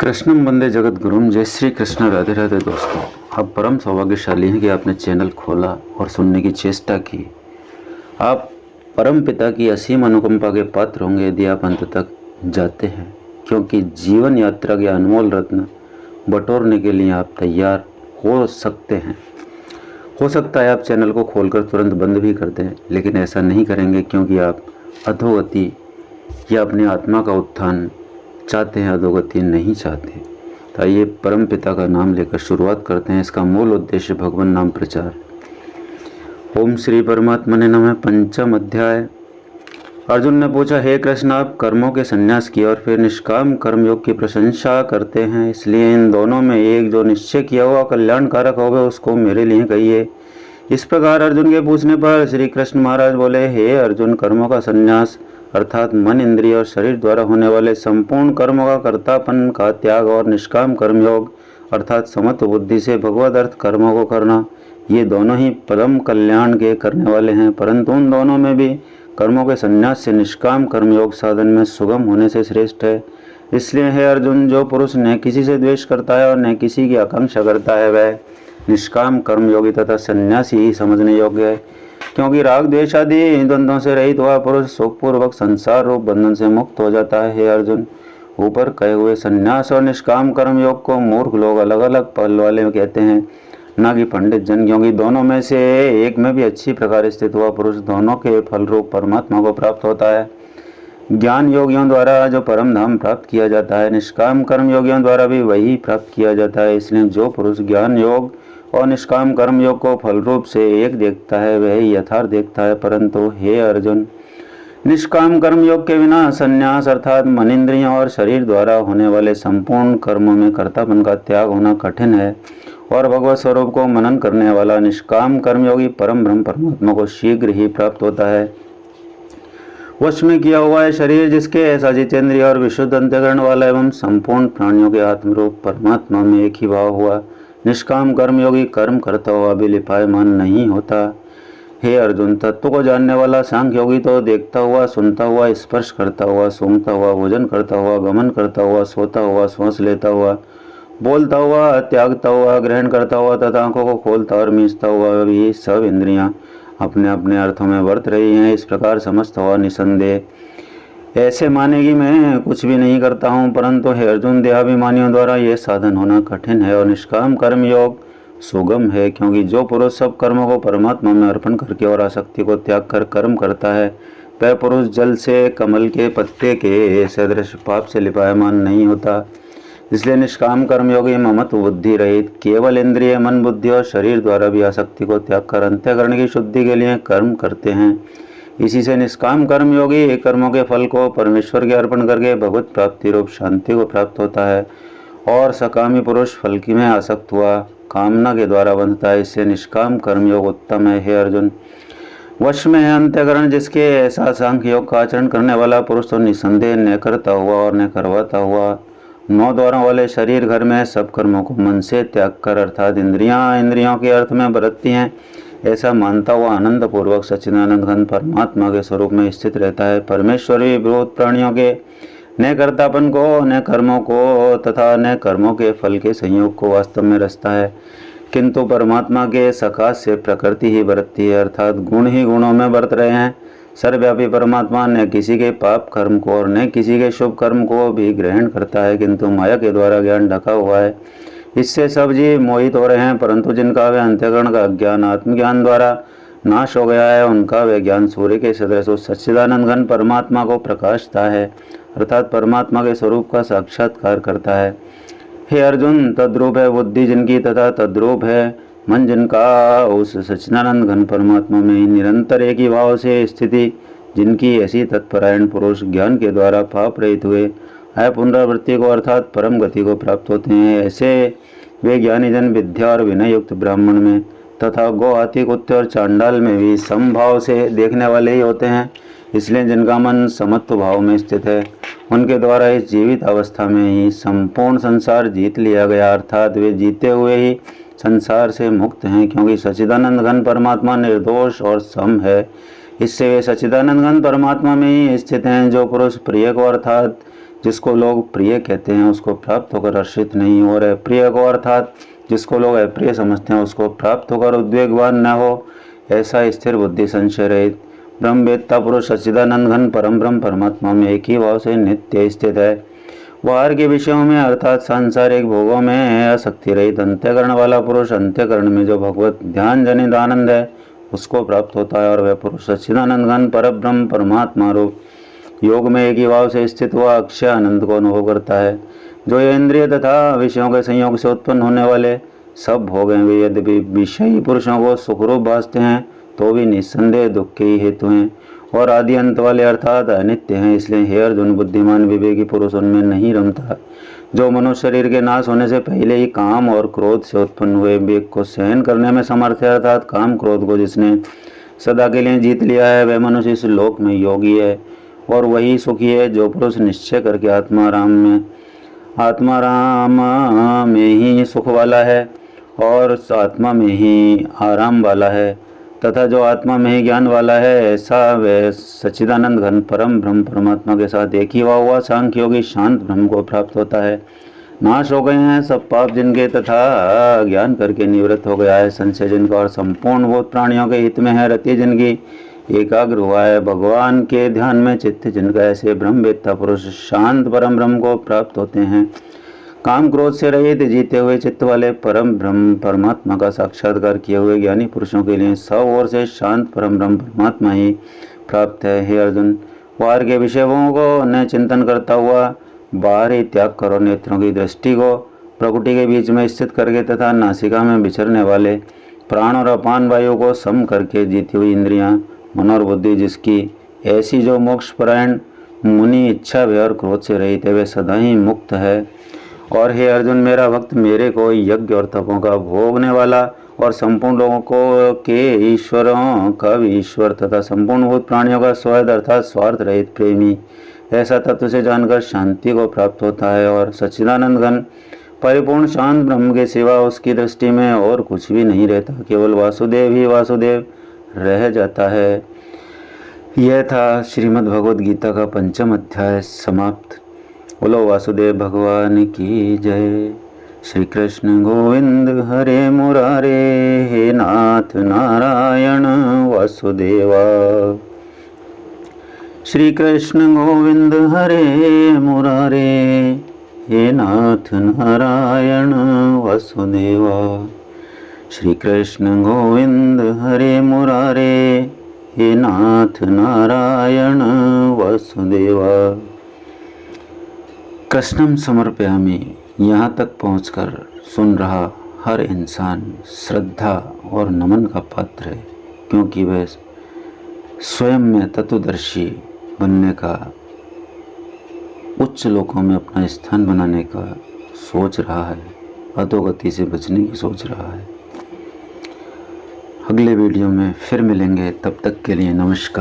कृष्णम वंदे जगत गुरुम। जय श्री कृष्ण। राधे राधे दोस्तों, आप परम सौभाग्यशाली हैं कि आपने चैनल खोला और सुनने की चेष्टा की। आप परम पिता की असीम अनुकंपा के पात्र होंगे यदि आप अंत तक जाते हैं, क्योंकि जीवन यात्रा के अनमोल रत्न बटोरने के लिए आप तैयार हो सकते हैं। हो सकता है आप चैनल को खोलकर तुरंत बंद भी कर दें, लेकिन ऐसा नहीं करेंगे क्योंकि आप अधोगति या अपनी आत्मा का उत्थान चाहते हैं, अधोगति नहीं चाहते। तो आइए परम पिता का नाम लेकर शुरुआत करते हैं। इसका मूल उद्देश्य भगवान नाम प्रचार। ओम श्री परमात्मने नमः। पंचम अध्याय। अर्जुन ने पूछा, हे कृष्ण, आप कर्मों के संन्यास की और फिर निष्काम कर्मयोग की प्रशंसा करते हैं, इसलिए इन दोनों में एक जो निश्चय किया हुआ कल्याणकारक होगा उसको मेरे लिए कहिए। इस प्रकार अर्जुन के पूछने पर श्री कृष्ण महाराज बोले, हे अर्जुन, कर्मों का संन्यास अर्थात मन, इंद्रिय और शरीर द्वारा होने वाले संपूर्ण कर्मों का कर्तापन का त्याग और निष्काम कर्मयोग अर्थात समत्व बुद्धि से भगवद अर्थ कर्मों को करना, ये दोनों ही परम कल्याण के करने वाले हैं। परंतु उन दोनों में भी कर्मों के संन्यास से निष्काम कर्मयोग साधन में सुगम होने से श्रेष्ठ है। इसलिए है अर्जुन, जो पुरुष न किसी से द्वेष करता है और न किसी की आकांक्षा करता है, वह निष्काम कर्मयोगी तथा सन्यासी ही समझने योग्य है। क्योंकि राग द्वेष आदि द्वंद्वों से रहित हुआ पुरुष सुखपूर्वक संसार रूप बंधन से मुक्त हो जाता है। हे अर्जुन, ऊपर कहे हुए संन्यास और निष्काम कर्म योग को मूर्ख लोग अलग अलग फल वाले कहते हैं, न कि पंडित जन, क्योंकि दोनों में से एक में भी अच्छी प्रकार स्थित हुआ पुरुष दोनों के फल रूप परमात्मा को प्राप्त होता है। ज्ञान योगियों द्वारा जो परम धाम प्राप्त किया जाता है, निष्काम कर्म योगियों द्वारा भी वही प्राप्त किया जाता है। इसलिए जो पुरुष ज्ञान योग और निष्काम कर्म योग को फल रूप से एक देखता है, वह ही यथार्थ देखता है। परंतु हे अर्जुन, निष्काम कर्म योग के बिना संन्यास अर्थात मन, इंद्रियों और शरीर द्वारा होने वाले संपूर्ण कर्मों में कर्तापन का त्याग होना कठिन है, और भगवत स्वरूप को मनन करने वाला निष्काम कर्मयोगी परम ब्रह्म परमात्मा को शीघ्र ही प्राप्त होता है। वश में किया हुआ है शरीर, जिसके ऐसा जितेंद्रिय और विशुद्ध अंतःकरण वाला एवं संपूर्ण प्राणियों के आत्मरूप परमात्मा में एक ही भाव हुआ निष्काम कर्मयोगी कर्म करता हुआ भी लिपायमान नहीं होता। हे अर्जुन, तत्व को जानने वाला सांख्य योगी तो देखता हुआ, सुनता हुआ, स्पर्श करता हुआ, सूंघता हुआ, भोजन करता हुआ, गमन करता हुआ, सोता हुआ, श्वास लेता हुआ, बोलता हुआ, त्यागता हुआ, ग्रहण करता हुआ तथा आंखों को खोलता और मींचता हुआ भी सब इंद्रियां अपने अपने अर्थों में वर्त रही हैं, इस प्रकार समझता हुआ निसंदेह ऐसे माने कि मैं कुछ भी नहीं करता हूँ। परंतु हे अर्जुन, देहाभिमानियों द्वारा यह साधन होना कठिन है और निष्काम कर्म योग सुगम है, क्योंकि जो पुरुष सब कर्मों को परमात्मा में अर्पण करके और आसक्ति को त्याग कर कर्म करता है, वह पुरुष जल से कमल के पत्ते के सदृश पाप से लिपायमान नहीं होता। इसलिए निष्काम कर्मयोगी ममत्व बुद्धि रहित केवल इंद्रिय, मन, बुद्धि और शरीर द्वारा भी आसक्ति को त्याग कर अंतःकरण की शुद्धि के लिए कर्म करते हैं। इसी से निष्काम कर्मयोगी कर्मों के फल को परमेश्वर के अर्पण करके भगवत प्राप्ति रूप शांति को प्राप्त होता है, और सकामी पुरुष फल की में आसक्त हुआ कामना के द्वारा बनता है। इससे निष्काम कर्मयोग उत्तम है। हे अर्जुन, वश में है अंतःकरण, जिसके ऐसा सांख्य योग का आचरण करने वाला पुरुष तो निसंदेह न करता हुआ और न करवाता हुआ 9 द्वारों वाले शरीर घर में सब कर्मों को मन से त्याग कर अर्थात इंद्रियों के अर्थ में बरतती हैं, ऐसा मानता हुआ आनंद पूर्वक सच्चिदानंद घन परमात्मा के स्वरूप में स्थित रहता है। परमेश्वर भी विरोध प्राणियों के न कर्तापन को, न कर्मों को तथा न कर्मों के फल के संयोग को वास्तव में रचता है, किंतु परमात्मा के सकाश से प्रकृति ही बरतती है, अर्थात गुण ही गुणों में बरत रहे हैं। सर्वव्यापी परमात्मा न किसी के पाप कर्म को और न किसी के शुभ कर्म को भी ग्रहण करता है, किंतु माया के द्वारा ज्ञान ढका हुआ है। इससे सब जीव मोहित हो रहे हैं, परंतु जिनका वे अंतःकरण का ज्ञान आत्मज्ञान द्वारा नाश हो गया है, उनका वे ज्ञान सूर्य के सदृश उस सच्चिदानंद घन परमात्मा को प्रकाशता है, अर्थात परमात्मा के स्वरूप का साक्षात्कार करता है। हे अर्जुन, तद्रूप है बुद्धि जिनकी तथा तद्रूप है मन जिनका, उस सच्चिदानंद घन परमात्मा में ही निरंतर एक ही भाव से स्थिति जिनकी, ऐसी तत्परायण पुरुष ज्ञान के द्वारा पाप रहित हुए पुनरावृत्ति को अर्थात परम गति को प्राप्त होते हैं। ऐसे वे ज्ञानी जन विद्या और विनय युक्त ब्राह्मण में तथा गौ, हाथी, कुत्ते और चांडाल में भी समभाव से देखने वाले ही होते हैं। इसलिए जिनका मन समत्व भाव में स्थित है, उनके द्वारा इस जीवित अवस्था में ही संपूर्ण संसार जीत लिया गया, अर्थात वे जीते हुए ही संसार से मुक्त हैं, क्योंकि सच्चिदानंद घन परमात्मा निर्दोष और सम है। इससे वे सच्चिदानंद घन परमात्मा में ही स्थित हैं। जो पुरुष प्रिय को अर्थात जिसको लोग प्रिय कहते हैं उसको प्राप्त होकर हर्षित नहीं हो, और अप्रिय को अर्थात जिसको लोग अप्रिय समझते हैं उसको प्राप्त होकर उद्वेगवान न हो, ऐसा स्थिर बुद्धि संशय रहित ब्रह्मवेत्ता पुरुष सच्चिदानंद घन परम ब्रह्म परमात्मा में एक ही भाव से नित्य स्थित है। बाहर के विषयों में अर्थात सांसारिक भोगों में आसक्ति रहित अंत्यकरण वाला पुरुष अंत्यकरण में जो भगवत ध्यान जनित आनंद है उसको प्राप्त होता है, और वह पुरुष सच्चिदानंद घन पर ब्रह्म परमात्मा रूप योग में एक ही भाव से स्थित हुआ अक्षय आनंद को अनुभव करता है। जो ये इंद्रिय तथा विषयों के संयोग से उत्पन्न होने वाले सब भोग हैं, वे यद्यपि विषयी पुरुषों को सुखरूप भासते हैं तो भी निस्संदेह दुख के ही हेतु हैं और आदि अंत वाले अर्थात अनित्य हैं। इसलिए हे अर्जुन, बुद्धिमान विवेकी पुरुष उनमें नहीं रमता। जो मनुष्य शरीर के नाश होने से पहले ही काम और क्रोध से उत्पन्न हुए वेग को सहन करने में समर्थ है, अर्थात काम क्रोध को जिसने सदा के लिए जीत लिया है वह मनुष्य इस लोक में योगी है और वही सुखी है। जो पुरुष निश्चय करके आत्माराम में ही सुख वाला है और आत्मा में ही आराम वाला है तथा जो आत्मा में ही ज्ञान वाला है, ऐसा वह सच्चिदानंद घन परम ब्रह्म परमात्मा के साथ एक ही हुआ सांख्य योगी शांत ब्रह्म को प्राप्त होता है। नाश हो गए हैं सब पाप जिनके तथा ज्ञान करके निवृत्त हो गया है संशय जिनका, और संपूर्ण भूत प्राणियों के हित में है रति जिनकी एकाग्र हुआ है भगवान के ध्यान में चित्त जिनका, ऐसे ब्रह्मवेत्ता पुरुष शांत परम ब्रह्म को प्राप्त होते हैं। काम क्रोध से रहित जीते हुए चित्त वाले परम ब्रह्म परमात्मा का साक्षात्कार किए हुए ज्ञानी पुरुषों के लिए सब ओर से शांत परम ब्रह्म परमात्मा ही प्राप्त है। हे अर्जुन, बाहर के विषयों को न चिंतन करता हुआ बाहर ही त्याग करो। नेत्रों की दृष्टि को प्रकृति के बीच में स्थित करके तथा नासिका में विचरने वाले प्राण और अपान वायु को सम करके जीती हुई इंद्रियां, मन और बुद्धि जिसकी, ऐसी जो मोक्ष परायण मुनि इच्छा भय और क्रोध से रहित है वे सदा ही मुक्त है। और हे अर्जुन, मेरा भक्त मेरे को यज्ञ और तपों का भोगने वाला और संपूर्ण लोगों को के ईश्वरों का भी ईश्वर तथा संपूर्ण भूत प्राणियों का स्वयं अर्थात स्वार्थ रहित प्रेमी, ऐसा तत्व से जानकर शांति को प्राप्त होता है। और सच्चिदानंद घन परिपूर्ण शांत ब्रह्म के सिवा उसकी दृष्टि में और कुछ भी नहीं रहता, केवल वासुदेव ही वासुदेव रह जाता है। यह था श्रीमद् भगवद गीता का 5वां अध्याय समाप्त। बोलो वासुदेव भगवान की जय। श्री कृष्ण गोविंद हरे मुरारे, हे नाथ नारायण वासुदेवा। श्री कृष्ण गोविंद हरे मुरारे, हे नाथ नारायण वासुदेवा। श्री कृष्ण गोविंद हरे मुरारे, हे नाथ नारायण वासुदेवा। कृष्णम समर्पयामि यहाँ तक पहुँचकर सुन रहा हर इंसान श्रद्धा और नमन का पात्र है, क्योंकि वह स्वयं में तत्वदर्शी बनने का, उच्च लोकों में अपना स्थान बनाने का सोच रहा है, अधोगति से बचने की सोच रहा है। अगले वीडियो में फिर मिलेंगे, तब तक के लिए नमस्कार।